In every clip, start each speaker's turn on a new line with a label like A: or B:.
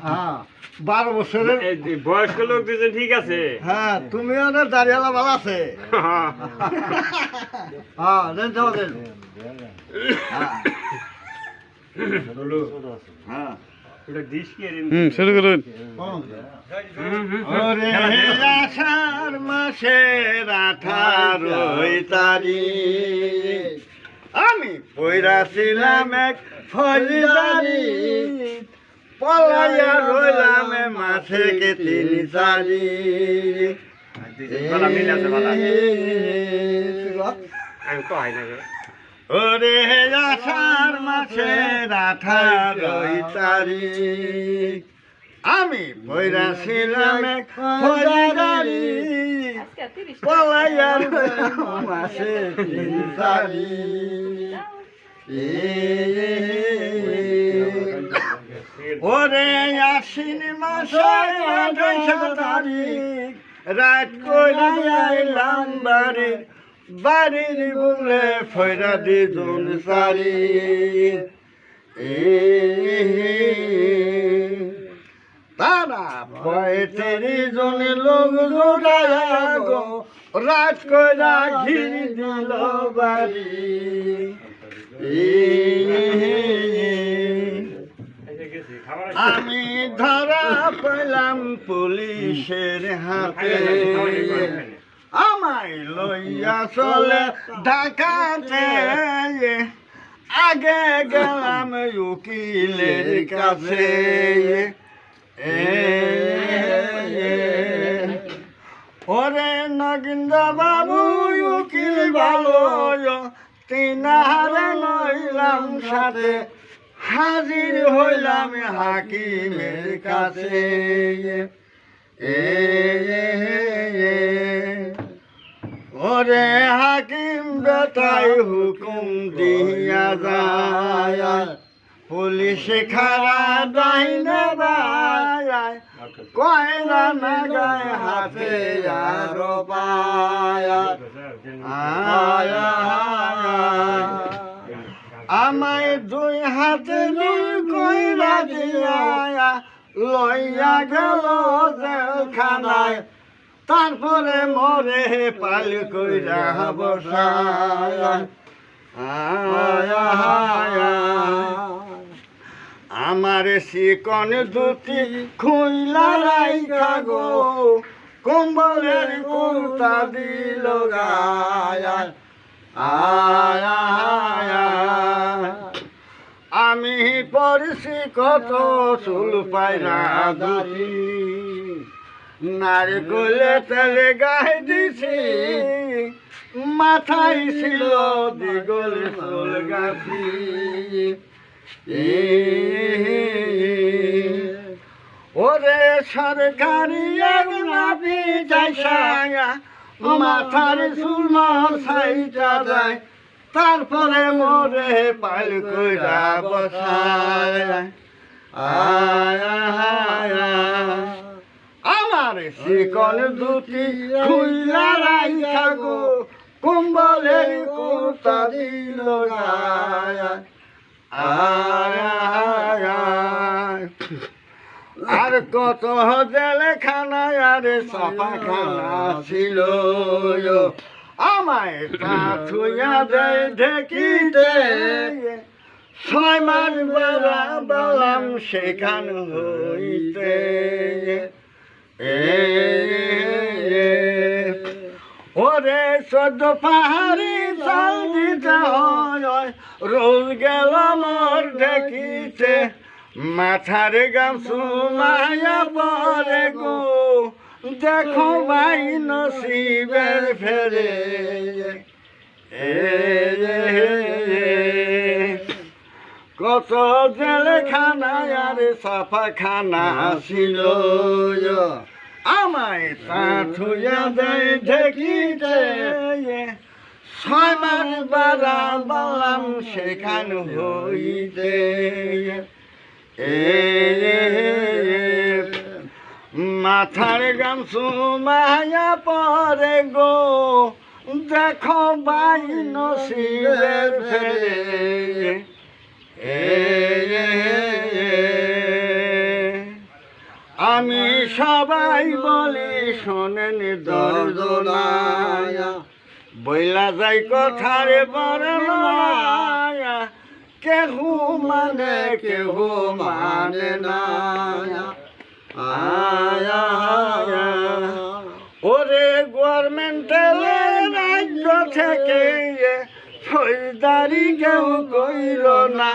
A: হ্যাঁ 12 বছরের
B: বয়স্ক লোক দুজন ঠিক আছে।
A: হ্যাঁ তুমি অনেক দাঁড়িয়ালা ভালো আছে। হ্যাঁ দেন যাও দেন। হ্যাঁ
C: শুরু করুন।
A: ওরে আষাঢ় মাসের 18 তারিখ আমি পইরাছিলাম এক ফৌজদারি, পলাইয়া রইলাম মাসে কে 3-4। ওরে আষাঢ় মাসের 18 তারিখ আমি পইরাছিলাম এক ফৌজদারি, পলাইয়া রইলাম মাসে 3-4। ওরে আশ্বিন মাসের 28 তারিখ রাত কইরা আইলাম বাড়ির বলে ফয়রা দিজন সারি। তারা 35 জন লোক জোড়ায়া গো রাত কইরা ঘিরি দিল বাড়ি। আমি ধরা পেলাম পুলিশের হাতে, আমায় লইয়া চলে ঢাকাতে। আগে গেলাম উকিলের কাছে, ওরে নগিন্দা বাবু উকিল ভালো, 3 নইলাম সাথে হাজির হইলাম হাকিমের কাছে। ওরে হাকিম বেটাই হুকুম দিয়া যায়, পুলিশ খারা ডাইনে বায়, কয়রা না গায়ে হাতে আরো পায়। আমায় 2 হাতে 2 কইরা দিয়া লইয়া গেল জেলখানায়, তারপরে মরে পাল কইরা বসায়। আমার শিকন দুটি খুইলা রাইখা গো কম্বলের কুর্তা দিল গায়। আমি পড়ছি কত চুল পায়রা দুটি, নারকলে তেলে গায়ে দিছি, মাথায় ছিল দিগল চুল গাছি। ওরে সরকারি এক নাবি যাইসা মাথার চুল সাইটা যায়, তারপরে মরে পাল কইরা বসায়। আমার শিকল দুটি খুইলা রাইখা গো কম্বলের কুর্তা দিল গায়। আর কত জেলখানায় আর সাফাখানা ছিল, আমায় তা ছুঁয়া দেয় ঢেকিতে। 6 মাস বেড়া বললাম সেখান হইতে। ওরে 14 পাহাড়ি চাল দিতে হয়, রোজ গেল মোর ঢেকিতে। মাথার গাম সুমায়া পরে গো দেখো ভাই নসিবের ফেরে। কত জেলখানায় আর সাফাখানা ছিল, আমায় তা ছুঁয়া দেয় ঢেকিতে। 6 মাস বাড়া বললাম সেখান হইতে। মাথার গাম সুমায়া পরে গো দেখো ভাই নসিবের ফেরে। আমি সবাই বলি শোনেন দর্দনায়া বইলা যাই কথারে বর্ণনায়া কেহু মানে না আয়া ওরে গভর্নমেন্টের রাজ্য থেকে ফৌজদারি কেউ কইল না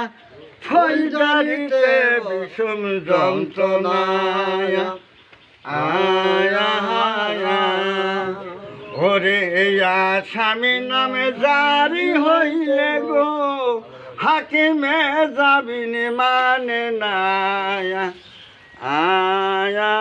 A: ফৌজদারিতে বিষম যন্ত্রণায়া আয়া ওরে আসামি নামে জারি হইলে গো হাকিমে যাবিনি মানে না আয়া